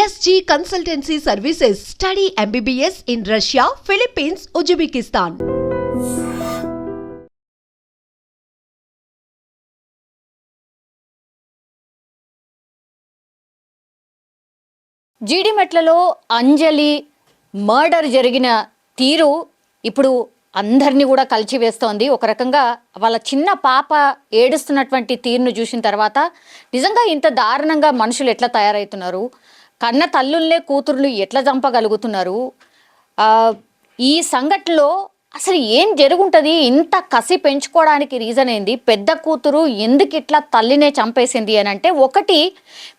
SG Consultancy Services. Study MBBS in Russia, Philippines, Uzbekistan. జీడిమెట్లలో Anjali murder జరిగిన తీరు ఇప్పుడు అందరినీ కూడా కలిచివేస్తోంది. ఒక రకంగా వాళ్ళ చిన్న పాప ఏడుస్తున్నటువంటి తీరును చూసిన తర్వాత నిజంగా ఇంత దారుణంగా మనుషులు ఎట్లా తయారవుతున్నారు, కన్న తల్లుల్నే కూతుర్లు ఎట్లా చంపగలుగుతున్నారు, ఈ సంఘటనలో అసలు ఏం జరుగుంటుంది, ఇంత కసి పెంచుకోవడానికి రీజన్ ఏంది, పెద్ద కూతురు ఎందుకు ఇట్లా తల్లినే చంపేసింది అని అంటే ఒకటి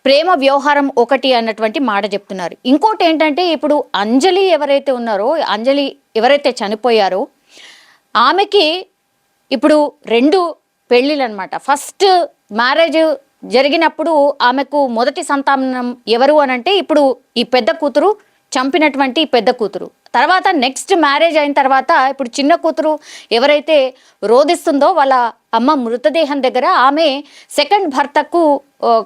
ప్రేమ వ్యవహారం ఒకటి అన్నటువంటి మాట చెప్తున్నారు. ఇంకోటి ఏంటంటే ఇప్పుడు అంజలి ఎవరైతే ఉన్నారో, అంజలి ఎవరైతే చనిపోయారో ఆమెకి ఇప్పుడు 2 పెళ్ళిళ్ళు అనమాట. ఫస్ట్ మ్యారేజ్ జరిగినప్పుడు ఆమెకు మొదటి సంతానం ఎవరు అనంటే ఇప్పుడు ఈ పెద్ద కూతురు చంపినటువంటి పెద్ద కూతురు. తర్వాత నెక్స్ట్ మ్యారేజ్ అయిన తర్వాత ఇప్పుడు చిన్న కూతురు ఎవరైతే రోధిస్తుందో వాళ్ళ అమ్మ మృతదేహం దగ్గర ఆమె సెకండ్ భర్తకు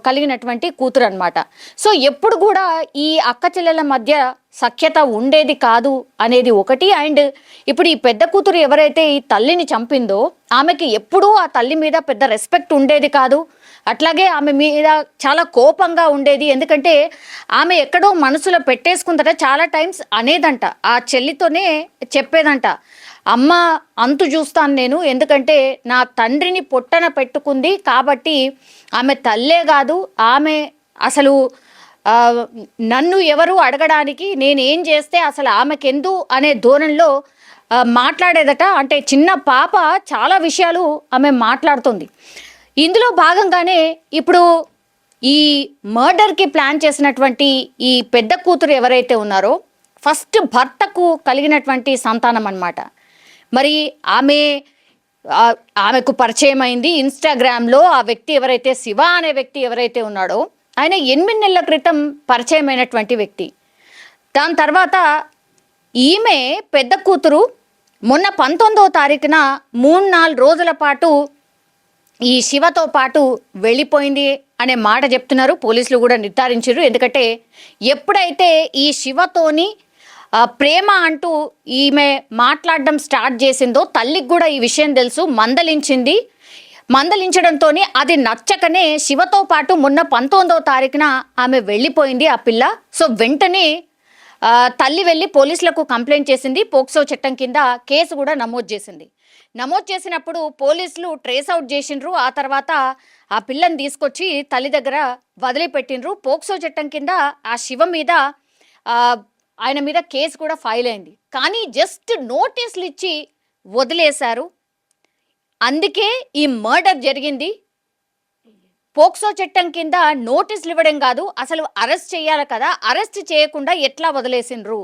కలిగినటువంటి కూతురు అనమాట. సో ఎప్పుడు కూడా ఈ అక్క చెల్లెల మధ్య సఖ్యత ఉండేది కాదు అనేది ఒకటి. అండ్ ఇప్పుడు ఈ పెద్ద కూతురు ఎవరైతే ఈ తల్లిని చంపిందో ఆమెకి ఎప్పుడూ ఆ తల్లి మీద పెద్ద రెస్పెక్ట్ ఉండేది కాదు. అట్లాగే ఆమె మీద చాలా కోపంగా ఉండేది. ఎందుకంటే ఆమె ఎక్కడో మనసులో పెట్టేసుకుందట, చాలా టైమ్స్ అనేదంట, ఆ చెల్లితోనే చెప్పేదంట, అమ్మ అంతు చూస్తాను నేను, ఎందుకంటే నా తండ్రిని పొట్టన పెట్టుకుంది కాబట్టి ఆమె తల్లే కాదు, ఆమె అసలు నన్ను ఎవరు అడగడానికి, నేనేం చేస్తే అసలు ఆమెకెందు అనే ధోరణిలో మాట్లాడేదట. అంటే చిన్న పాప చాలా విషయాలు ఆమె మాట్లాడుతుంది. ఇందులో భాగంగానే ఇప్పుడు ఈ మర్డర్కి ప్లాన్ చేసినటువంటి ఈ పెద్ద కూతురు ఎవరైతే ఉన్నారో ఫస్ట్ భర్తకు కలిగినటువంటి సంతానం అన్నమాట. మరి ఆమెకు పరిచయం అయింది ఇన్స్టాగ్రామ్లో. ఆ వ్యక్తి ఎవరైతే శివ అనే వ్యక్తి ఎవరైతే ఉన్నాడో ఆయన 8 నెలల క్రితం పరిచయం అయినటువంటి వ్యక్తి. దాని తర్వాత ఈమె పెద్ద కూతురు మొన్న 19వ తారీఖున 3-4 రోజుల పాటు ఈ శివతో పాటు వెళ్ళిపోయింది అనే మాట చెప్తున్నారు. పోలీసులు కూడా నిర్ధారించారు. ఎందుకంటే ఎప్పుడైతే ఈ శివతోని ప్రేమ అంటూ ఈమె మాట్లాడడం స్టార్ట్ చేసిందో తల్లికి కూడా ఈ విషయం తెలుసు, మందలించింది. మందలించడంతో అది నచ్చకనే శివతో పాటు మొన్న 19వ తారీఖున ఆమె వెళ్ళిపోయింది ఆ పిల్ల. సో వెంటనే తల్లి వెళ్ళి పోలీసులకు కంప్లైంట్ చేసింది. పోక్సో చట్టం కింద కేసు కూడా నమోదు చేసింది. నమోదు చేసినప్పుడు పోలీసులు ట్రేస్ అవుట్ చేసిండ్రు. ఆ తర్వాత ఆ పిల్లని తీసుకొచ్చి తల్లి దగ్గర వదిలిపెట్టిండ్రు. పోక్సో చట్టం కింద ఆ శివ మీద ఆయన మీద కేసు కూడా ఫైల్ అయింది. కానీ జస్ట్ నోటీసులు ఇచ్చి వదిలేశారు. అందుకే ఈ మర్డర్ జరిగింది. పోక్సో చట్టం కింద నోటీసులు ఇవ్వడం కాదు, అసలు అరెస్ట్ చేయాలి కదా, అరెస్ట్ చేయకుండా ఎట్లా వదిలేసిండ్రు,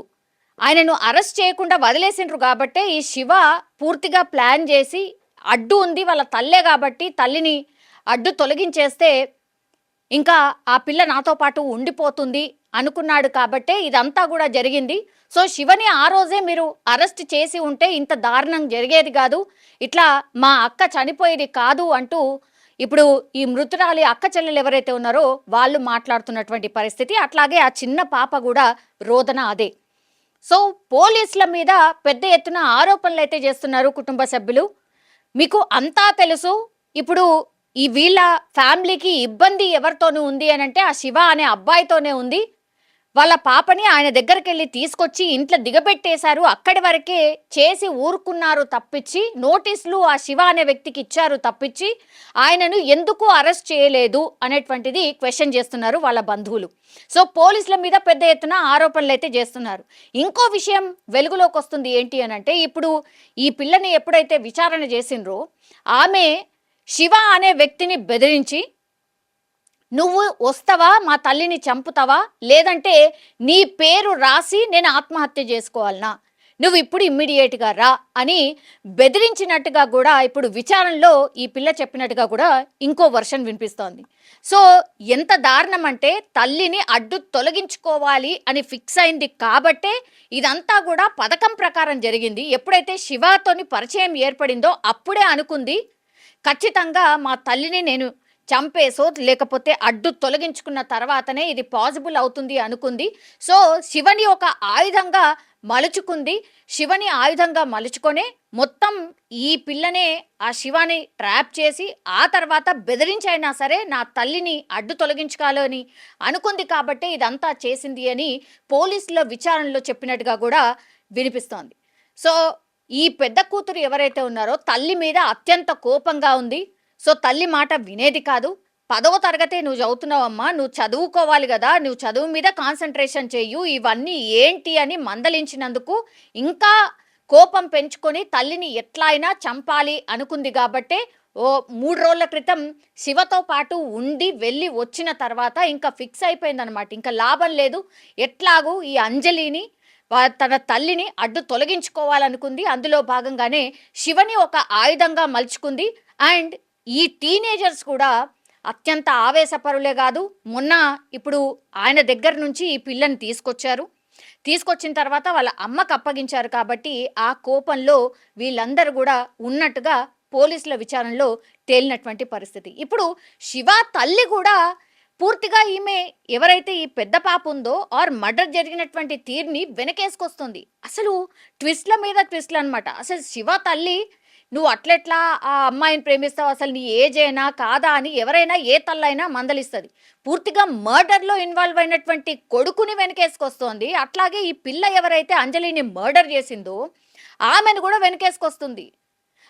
ఆయనను అరెస్ట్ చేయకుండా వదిలేసిండ్రు. కాబట్టే ఈ శివ పూర్తిగా ప్లాన్ చేసి అడ్డు ఉంది వాళ్ళ తల్లే కాబట్టి తల్లిని అడ్డు తొలగించేస్తే ఇంకా ఆ పిల్ల నాతో పాటు ఉండిపోతుంది అనుకున్నాడు. కాబట్టే ఇదంతా కూడా జరిగింది. సో శివని ఆ రోజే మీరు అరెస్ట్ చేసి ఉంటే ఇంత దారుణం జరిగేది కాదు, ఇట్లా మా అక్క చనిపోయేది కాదు అంటూ ఇప్పుడు ఈ మృతురాలి అక్క చెల్లెలు ఎవరైతే ఉన్నారో వాళ్ళు మాట్లాడుతున్నటువంటి పరిస్థితి. అట్లాగే ఆ చిన్న పాప కూడా రోదన అదే. సో పోలీసుల మీద పెద్ద ఎత్తున ఆరోపణలు అయితే చేస్తున్నారు కుటుంబ సభ్యులు. మీకు అంతా తెలుసు. ఇప్పుడు ఈ వీళ్ళ ఫ్యామిలీకి ఇబ్బంది ఎవరితోనూ ఉంది అని అంటే ఆ శివ అనే అబ్బాయితోనే ఉంది. వాళ్ళ పాపని ఆయన దగ్గరికి వెళ్ళి తీసుకొచ్చి ఇంట్లో దిగబెట్టేశారు. అక్కడి వరకే చేసి ఊరుకున్నారు తప్పించి, నోటీసులు ఆ శివ అనే వ్యక్తికి ఇచ్చారు తప్పించి ఆయనను ఎందుకు అరెస్ట్ చేయలేదు అనేటువంటిది క్వశ్చన్ చేస్తున్నారు వాళ్ళ బంధువులు. సో పోలీసుల మీద పెద్ద ఎత్తున ఆరోపణలు అయితే చేస్తున్నారు. ఇంకో విషయం వెలుగులోకి వస్తుంది ఏంటి అని అంటే ఇప్పుడు ఈ పిల్లని ఎప్పుడైతే విచారణ చేసిండ్రో ఆమె శివ అనే వ్యక్తిని బెదిరించి, నువ్వు వస్తావా మా తల్లిని చంపుతావా, లేదంటే నీ పేరు రాసి నేను ఆత్మహత్య చేసుకోవాలనా, నువ్వు ఇప్పుడు ఇమ్మీడియట్గా రా అని బెదిరించినట్టుగా కూడా ఇప్పుడు విచారణలో ఈ పిల్ల చెప్పినట్టుగా కూడా ఇంకో వర్షన్ వినిపిస్తోంది. సో ఎంత దారుణం అంటే తల్లిని అడ్డు తొలగించుకోవాలి అని ఫిక్స్ అయింది కాబట్టే ఇదంతా కూడా పథకం ప్రకారం జరిగింది. ఎప్పుడైతే శివతోని పరిచయం ఏర్పడిందో అప్పుడే అనుకుంది ఖచ్చితంగా మా తల్లిని నేను చంపేసో లేకపోతే అడ్డు తొలగించుకున్న తర్వాతనే ఇది పాసిబుల్ అవుతుంది అనుకుంది. సో శివని ఒక ఆయుధంగా మలుచుకుంది. శివని ఆయుధంగా మలుచుకొనే మొత్తం ఈ పిల్లనే ఆ శివాని ట్రాప్ చేసి ఆ తర్వాత బెదిరించైనా సరే నా తల్లిని అడ్డు తొలగించుకోవాలని అనుకుంది కాబట్టి ఇదంతా చేసింది అని పోలీసుల విచారణలో చెప్పినట్టుగా కూడా వినిపిస్తోంది. సో ఈ పెద్ద కూతురు ఎవరైతే ఉన్నారో తల్లి మీద అత్యంత కోపంగా ఉంది. సో తల్లి మాట వినేది కాదు. 10వ తరగతి నువ్వు చదువుతున్నావమ్మా, నువ్వు చదువుకోవాలి కదా, నువ్వు చదువు మీద కాన్సన్ట్రేషన్ చెయ్యు, ఇవన్నీ ఏంటి అని మందలించినందుకు ఇంకా కోపం పెంచుకొని తల్లిని ఎట్లా అయినా చంపాలి అనుకుంది. కాబట్టే 3 రోజుల క్రితం శివతో పాటు ఉండి వెళ్ళి వచ్చిన తర్వాత ఇంకా ఫిక్స్ అయిపోయిందనమాట. ఇంకా లాభం లేదు, ఎట్లాగూ ఈ అంజలిని తన తల్లిని అడ్డు తొలగించుకోవాలనుకుంది. అందులో భాగంగానే శివని ఒక ఆయుధంగా మలుచుకుంది. అండ్ ఈ టీనేజర్స్ కూడా అత్యంత ఆవేశపరులే కాదు, మొన్న ఇప్పుడు ఆయన దగ్గర నుంచి ఈ పిల్లని తీసుకొచ్చిన తర్వాత వాళ్ళ అమ్మకు అప్పగించారు. కాబట్టి ఆ కోపంలో వీళ్ళందరూ కూడా ఉన్నట్టుగా పోలీసుల విచారణలో తేలినటువంటి పరిస్థితి. ఇప్పుడు శివ తల్లి కూడా పూర్తిగా ఈమె ఎవరైతే ఈ పెద్ద పాప ఉందో ఆర్ మర్డర్ జరిగినటువంటి తీరుని వెనకేసుకొస్తుంది. అసలు ట్విస్ట్ల మీద ట్విస్ట్లు అనమాట. అసలు శివ తల్లి నువ్వు అట్లెట్లా ఆ అమ్మాయిని ప్రేమిస్తావు, అసలు నీ ఏజ్ అయినా కాదా అని ఎవరైనా ఏ తల్లైనా మందలిస్తుంది. పూర్తిగా మర్డర్లో ఇన్వాల్వ్ అయినటువంటి కొడుకుని వెనకేసుకొస్తోంది. అట్లాగే ఈ పిల్ల ఎవరైతే అంజలిని మర్డర్ చేసిందో ఆమెను కూడా వెనకేసుకొస్తుంది.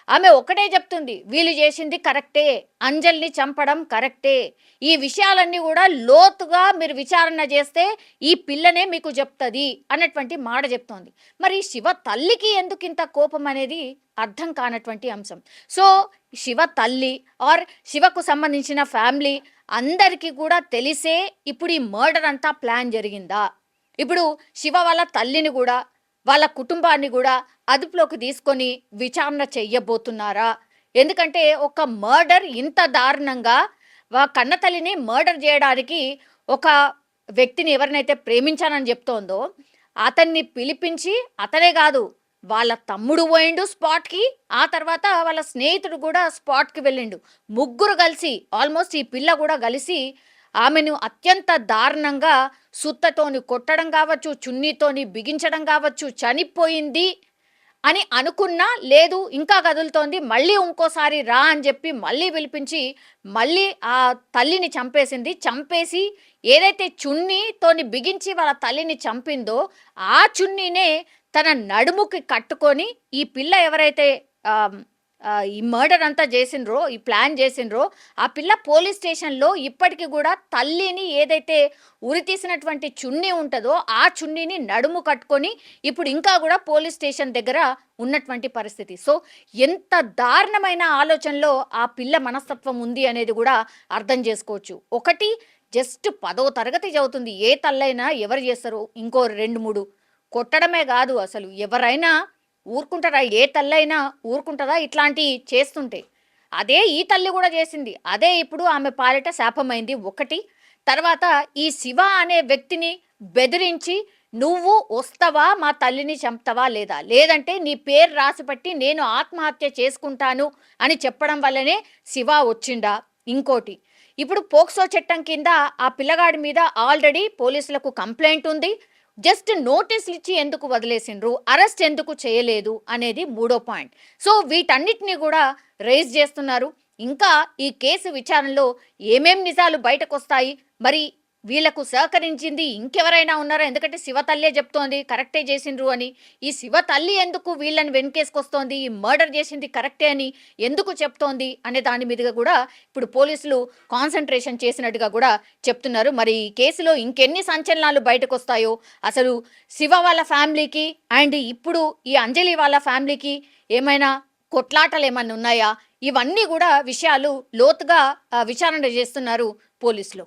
ఆమె ఒకటే చెప్తుంది, వీళ్ళు చేసింది కరెక్టే, అంజలిని చంపడం కరెక్టే, ఈ విషయాలన్నీ కూడా లోతుగా మీరు విచారణ చేస్తే ఈ పిల్లనే మీకు చెప్తుంది అన్నటువంటి మాట చెప్తోంది. మరి శివ తల్లికి ఎందుకు ఇంత కోపం అనేది అర్థం కానటువంటి అంశం. సో శివ తల్లి ఆర్ శివకు సంబంధించిన ఫ్యామిలీ అందరికీ కూడా తెలిసే ఇప్పుడు ఈ మర్డర్ అంతా ప్లాన్ జరిగిందా? ఇప్పుడు శివ వాళ్ళ తల్లిని కూడా వాళ్ళ కుటుంబాన్ని కూడా అదుపులోకి తీసుకొని విచారణ చెయ్యబోతున్నారా? ఎందుకంటే ఒక మర్డర్ ఇంత దారుణంగా కన్న తల్లిని మర్డర్ చేయడానికి ఒక వ్యక్తిని ఎవరినైతే ప్రేమించానని చెప్తోందో అతన్ని పిలిపించి, అతనే కాదు వాళ్ళ తమ్ముడు పోయిండు స్పాట్కి, ఆ తర్వాత వాళ్ళ స్నేహితుడు కూడా స్పాట్కి వెళ్ళిండు. ముగ్గురు కలిసి ఆల్మోస్ట్ ఈ పిల్ల కూడా కలిసి ఆమెను అత్యంత దారుణంగా సుత్తతోని కొట్టడం కావచ్చు, చున్నీతోని బిగించడం కావచ్చు, చనిపోయింది అని అనుకున్నా లేదు ఇంకా కదులుతోంది, మళ్ళీ ఇంకోసారి రా అని చెప్పి మళ్ళీ పిలిపించి మళ్ళీ ఆ తల్లిని చంపేసి ఏదైతే చున్నీతోని బిగించి వాళ్ళ తల్లిని చంపిందో ఆ చున్నీనే తన నడుముకి కట్టుకొని ఈ పిల్ల ఎవరైతే ఈ మర్డర్ అంతా చేసిండ్రో, ఈ ప్లాన్ చేసిండ్రో ఆ పిల్ల పోలీస్ స్టేషన్లో ఇప్పటికీ కూడా తల్లిని ఏదైతే ఉరి తీసినటువంటి చున్నీ ఉంటుందో ఆ చున్నీని నడుము కట్టుకొని ఇప్పుడు ఇంకా కూడా పోలీస్ స్టేషన్ దగ్గర ఉన్నటువంటి పరిస్థితి. సో ఎంత దారుణమైన ఆలోచనలో ఆ పిల్ల మనస్తత్వం ఉంది అనేది కూడా అర్థం చేసుకోవచ్చు. ఒకటి జస్ట్ 10వ తరగతి చదువుతుంది. ఏ తల్లైనా ఎవరు చేస్తారు? ఇంకో 2-3 కొట్టడమే కాదు, అసలు ఎవరైనా ఊరుకుంటారా? ఏ తల్లైనా ఊరుకుంటుందా ఇట్లాంటివి చేస్తుంటే? అదే ఈ తల్లి కూడా చేసింది. అదే ఇప్పుడు ఆమె పాలిట శాపమైంది. ఒకటి తర్వాత ఈ శివ అనే వ్యక్తిని బెదిరించి నువ్వు వస్తావా, మా తల్లిని చంపుతావా లేదా, లేదంటే నీ పేరు రాసిపెట్టి నేను ఆత్మహత్య చేసుకుంటాను అని చెప్పడం వల్లనే శివ వచ్చిండా? ఇంకోటి ఇప్పుడు పోక్సో చట్టం కింద ఆ పిల్లగాడి మీద ఆల్రెడీ పోలీసులకు కంప్లైంట్ ఉంది. జస్ట్ నోటీసులు ఇచ్చి ఎందుకు వదిలేసిండ్రు, అరెస్ట్ ఎందుకు చేయలేదు అనేది 3వ పాయింట్. సో వీటన్నిటిని కూడా రేజ్ చేస్తున్నారు. ఇంకా ఈ కేసు విచారణలో ఏమేం నిజాలు బయటకు వస్తాయి, మరి వీళ్లకు సహకరించింది ఇంకెవరైనా ఉన్నారా? ఎందుకంటే శివ తల్లే చెప్తోంది కరెక్టే చేసిండ్రు అని. ఈ శివ తల్లి ఎందుకు వీళ్ళని వెనకేసుకొస్తోంది, ఈ మర్డర్ చేసింది కరెక్టే అని ఎందుకు చెప్తోంది అనే దాని మీదుగా కూడా ఇప్పుడు పోలీసులు కాన్సన్ట్రేషన్ చేసినట్టుగా కూడా చెప్తున్నారు. మరి ఈ కేసులో ఇంకెన్ని సంచలనాలు బయటకు వస్తాయో, అసలు శివ వాళ్ళ ఫ్యామిలీకి అండ్ ఇప్పుడు ఈ అంజలి వాళ్ళ ఫ్యామిలీకి ఏమైనా కొట్లాటలు ఏమైనా ఉన్నాయా, ఇవన్నీ కూడా విషయాలు లోతుగా విచారణ చేస్తున్నారు పోలీసులు.